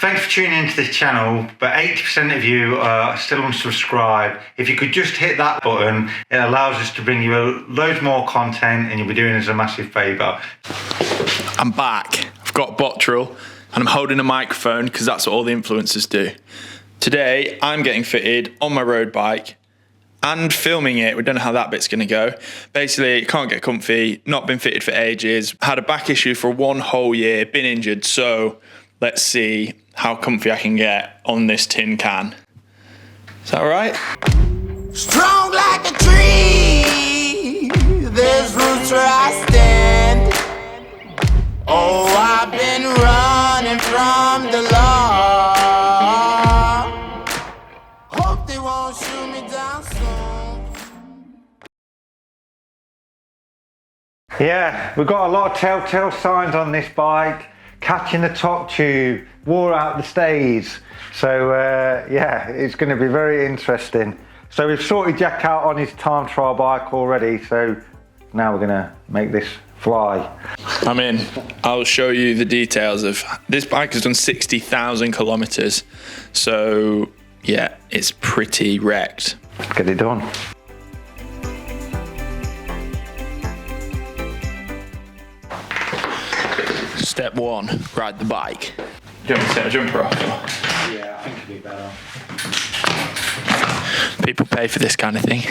Thanks for tuning into this channel, but 80% of you are still unsubscribed. If you could just hit that button, it allows us to bring you loads more content and you'll be doing us a massive favour. I'm back. I've got Bottrill and I'm holding a microphone because that's what all the influencers do. Today, I'm getting fitted on my road bike and filming it. We don't know how that bit's gonna go. Basically, can't get comfy, not been fitted for ages, had a back issue for 1 whole year, been injured, so let's see how comfy I can get on this tin can. Is that all right? Strong like a tree, there's roots where I stand. Oh, I've been running from the law. Hope they won't shoot me down soon. Yeah, we've got a lot of telltale signs on this bike. Catching the top tube, wore out the stays. So yeah, it's going to be very interesting. So we've sorted Jack out on his time trial bike already, so now we're going to make this fly. I'm in. I'll show you the details of this bike. Has done 60,000 kilometers, so yeah, it's pretty wrecked. Let's get it done. Step 1, ride the bike. Do you want me to set a jumper off? Yeah, I think it'd be better. People pay for this kind of thing.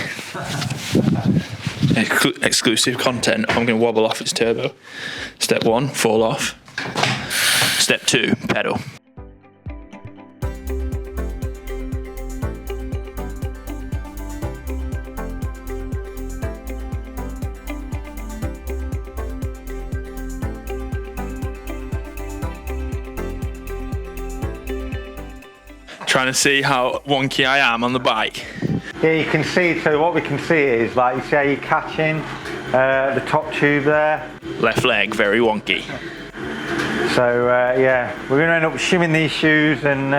Exclusive content. I'm going to wobble off its turbo. Step 1, fall off. Step 2, pedal. Trying to see how wonky I am on the bike. Yeah, you can see, so what we can see is, like, you see how you're catching the top tube there? Left leg, very wonky. So yeah, we're going to end up shimming these shoes and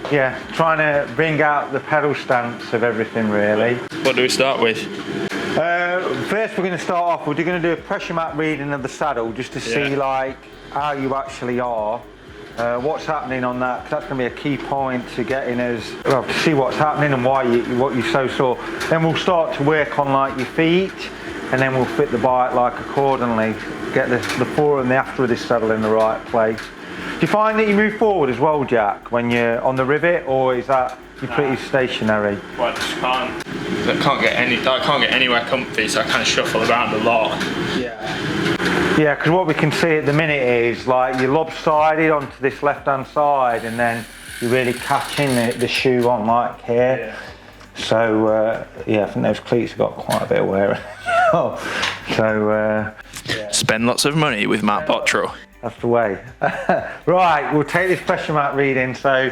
yeah, trying to bring out the pedal stance of everything really. What do we start with? First we're going to start off, we're going to do a pressure map reading of the saddle just to see like how you actually are. What's happening on that, because that's going to be a key point to getting us, well, to see what's happening and why what you're so sore. Then we'll start to work on like your feet, and then we'll fit the bike like accordingly, get the before and the after of this saddle in the right place. Do you find that you move forward as well, Jack, when you're on the rivet, or is that you're pretty stationary? Well, I can't get anywhere comfy, so I kind of shuffle around a lot. Yeah, because what we can see at the minute is like you're lopsided onto this left-hand side, and then you're really catching the shoe on like here. Yeah. So yeah, I think those cleats have got quite a bit of wear. So yeah. Spend lots of money with Matt Bottrill. That's the way. Right, we'll take this pressure map reading. So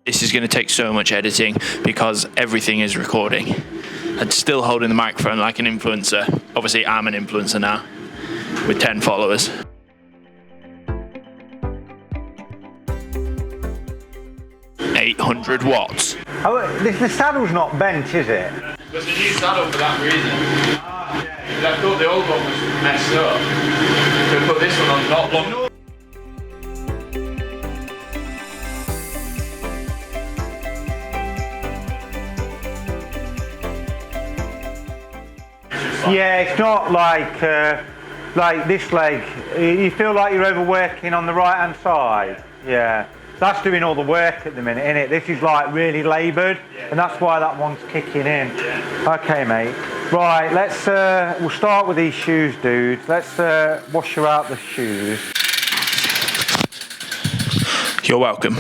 this is going to take so much editing because everything is recording. I'm still holding the microphone like an influencer. Obviously, I'm an influencer now with 10 followers. $800 watts. Oh, the saddle's not bent, is it? There's a new saddle for that reason. I thought the old one was messed up. So we put this one on not long. Yeah, it's not like this leg. You feel like you're overworking on the right hand side. Yeah, that's doing all the work at the minute, isn't it? This is like really laboured, and that's why that one's kicking in. Okay, mate. Right, let's. We'll start with these shoes, dude. Let's wash her out the shoes. You're welcome.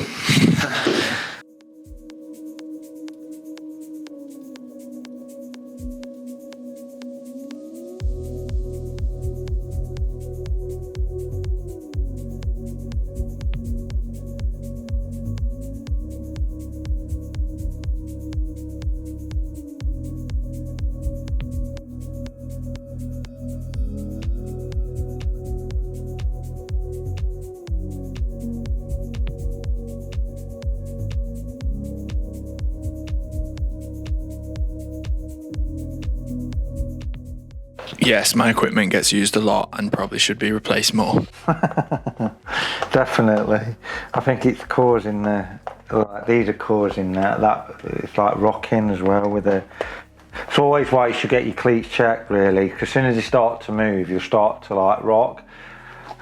yes, my equipment gets used a lot and probably should be replaced more. Definitely. I think it's causing these are causing that it's like rocking as well with the. It's always why you should get your cleats checked, really, because as soon as they start to move, you'll start to like rock.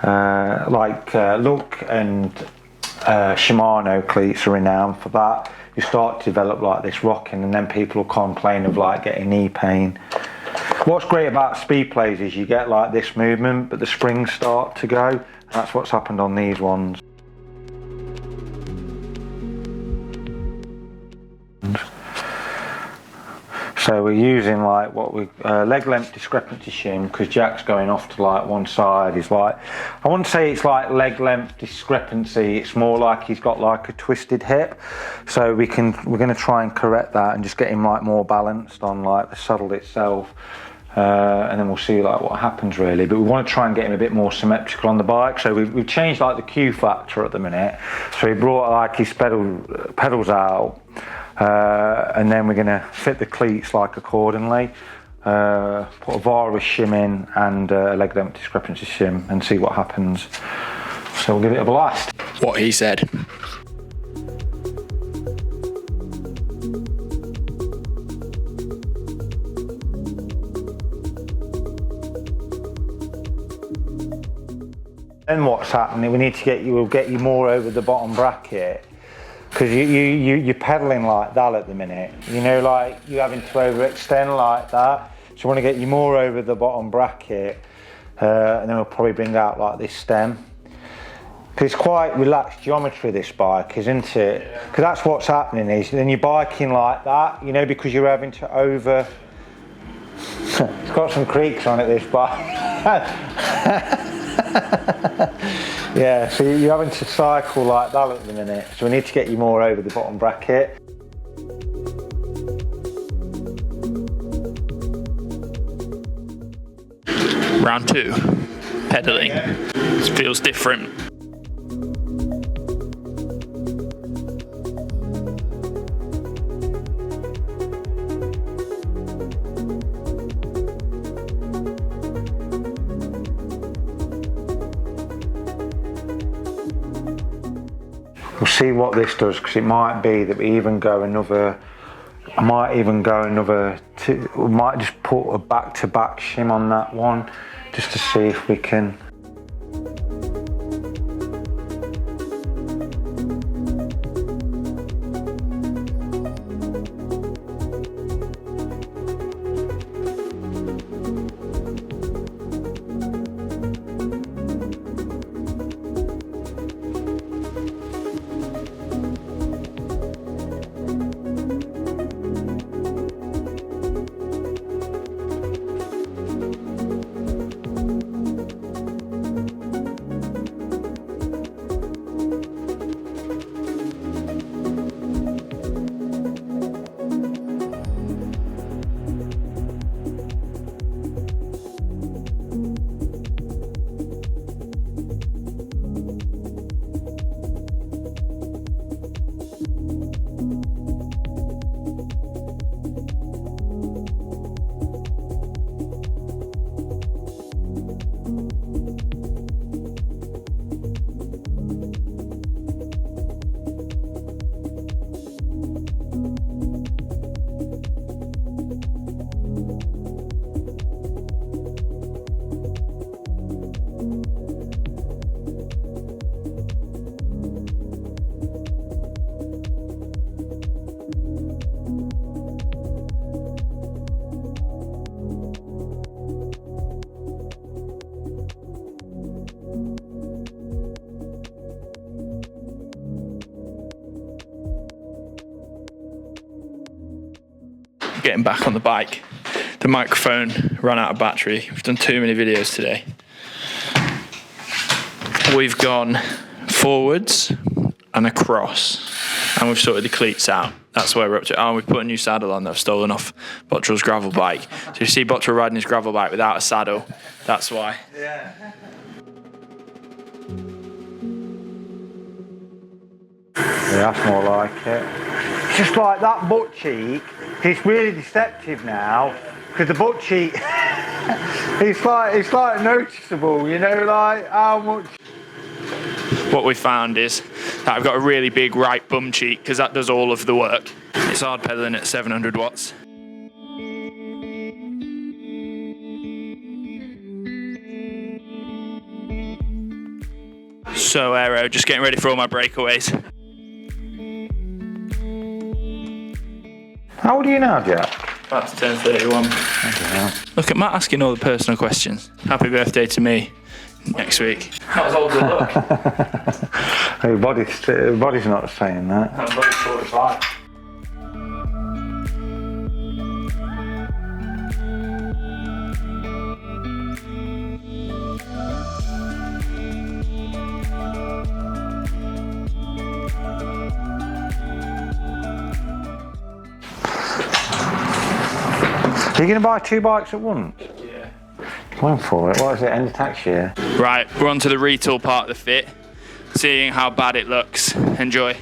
Look and Shimano cleats are renowned for that. You start to develop like this rocking, and then people will complain of like getting knee pain. What's great about speed plays is you get like this movement, but the springs start to go. That's what's happened on these ones. So we're using like what we leg length discrepancy shim, because Jack's going off to like one side. He's like, I wouldn't say it's like leg length discrepancy. It's more like he's got like a twisted hip. So we're going to try and correct that and just get him like more balanced on like the saddle itself. And then we'll see like what happens really, but we want to try and get him a bit more symmetrical on the bike. So we've changed like the Q factor at the minute. So he brought like his pedals out, and then we're going to fit the cleats like accordingly. Put a virus shim in and a leg length discrepancy shim and see what happens. So we'll give it a blast. What he said. Then what's happening? We need to get you. We'll get you more over the bottom bracket, because you're pedaling like that at the minute. You know, like you're having to overextend like that. So we want to get you more over the bottom bracket, and then we'll probably bring out like this stem. Because it's quite relaxed geometry, this bike, isn't it? Because that's what's happening is then you're biking like that. You know, because you're having to over. It's got some creaks on it, this bike. Yeah, so you're having to cycle like that at the minute, so we need to get you more over the bottom bracket. Round 2, pedaling. This feels different. We'll see what this does, because it might be that we even go another. I might even go another. We might just put a back-to-back shim on that one, just to see if we can. Getting back on the bike. The microphone ran out of battery. We've done too many videos today. We've gone forwards and across, and we've sorted the cleats out. That's where we're up to. Oh, we've put a new saddle on that I've stolen off Bottrill's gravel bike. So you see Bottrill riding his gravel bike without a saddle. That's why. Yeah. Yeah, that's more like it. It's just like that butt cheek. It's really deceptive now, because the butt cheek, it's like noticeable, you know, like how much. What we found is that I've got a really big right bum cheek because that does all of the work. It's hard pedaling at 700 watts. So aero, just getting ready for all my breakaways. How old are you now, Jack? About to turn 31. Look at Matt asking all the personal questions. Happy birthday to me next week. How's old to look? Hey, body's not saying that. I'm body's 45. Are you going to buy 2 bikes at once? Yeah. Going for it. What is it, end of tax year? Right, we're on to the retool part of the fit. Seeing how bad it looks. Enjoy.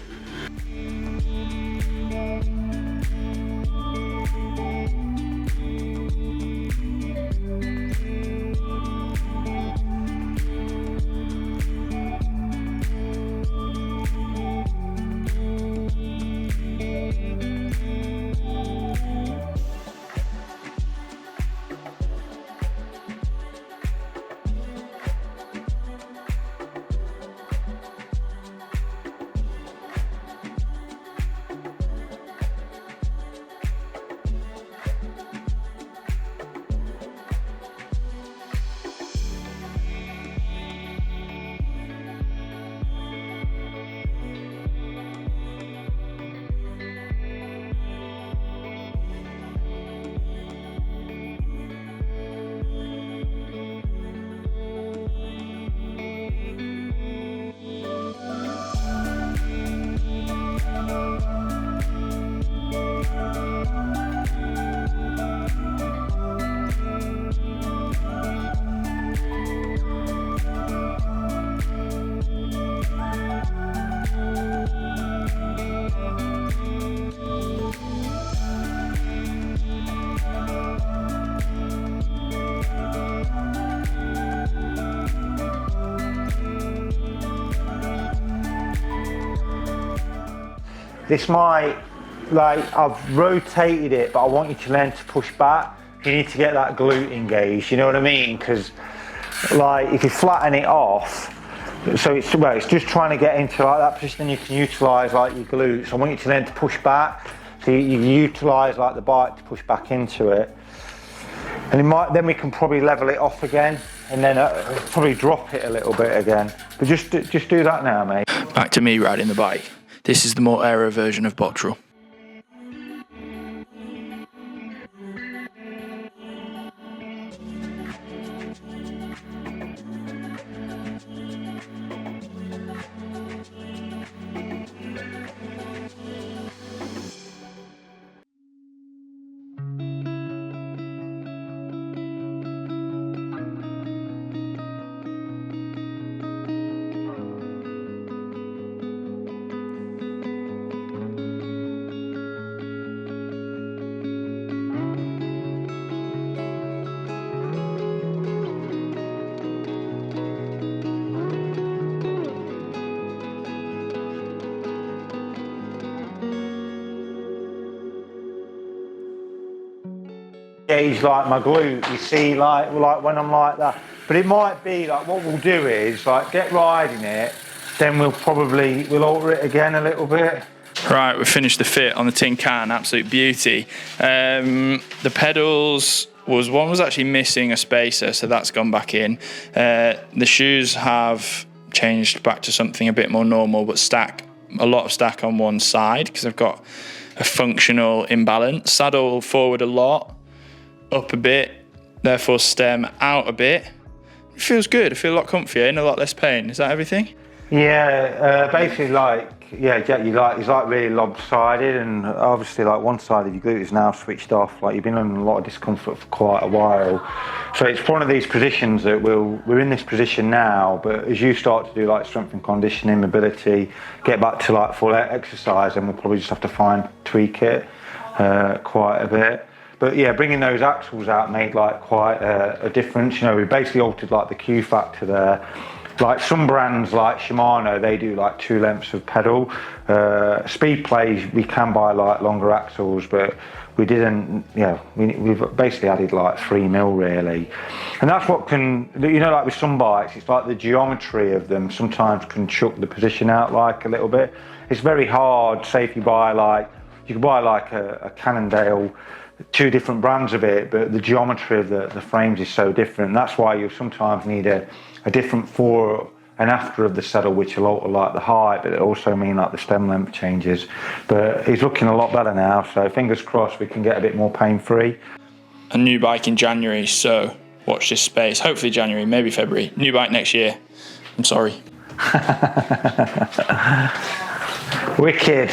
This might, like, I've rotated it, but I want you to learn to push back. You need to get that glute engaged, you know what I mean? Because, like, if you flatten it off, so it's just trying to get into like that position, then you can utilise like your glutes. I want you to learn to push back, so you utilise like the bike to push back into it. And then we can probably level it off again, and then probably drop it a little bit again. But just do that now, mate. Back to me riding the bike. This is the more aero version of Bottrill. Gauge like my glute, you see, like when I'm like that. But it might be like what we'll do is like get riding it, then we'll alter it again a little bit. Right, we finished the fit on the tin can, absolute beauty. The pedals one was actually missing a spacer, so that's gone back in. The shoes have changed back to something a bit more normal, but a lot of stack on one side because I've got a functional imbalance. Saddle forward a lot, up a bit, therefore stem out a bit. It feels good. I feel a lot comfier and a lot less pain. Is that everything? Yeah, basically Jack, it's like really lopsided, and obviously like one side of your glute is now switched off. Like you've been in a lot of discomfort for quite a while. So it's one of these positions that we're in this position now, but as you start to do like strength and conditioning, mobility, get back to like full exercise, then we'll probably just have to tweak it quite a bit. But yeah, bringing those axles out made like quite a difference. You know, we basically altered like the Q factor there. Like some brands like Shimano, they do like 2 lengths of pedal. Speed plays, we can buy like longer axles, but we didn't, you know, we've basically added like 3 mil really. And that's what can, you know, like with some bikes, it's like the geometry of them sometimes can chuck the position out like a little bit. It's very hard, say if you buy like, you can buy like a Cannondale, 2 different brands of it, but the geometry of the frames is so different. That's why you sometimes need a different before and after of the saddle, which will alter like the height, but it also mean like the stem length changes. But he's looking a lot better now, so fingers crossed we can get a bit more pain free. A new bike in January, so watch this space. Hopefully January, maybe February. New bike next year. I'm sorry. Wicked.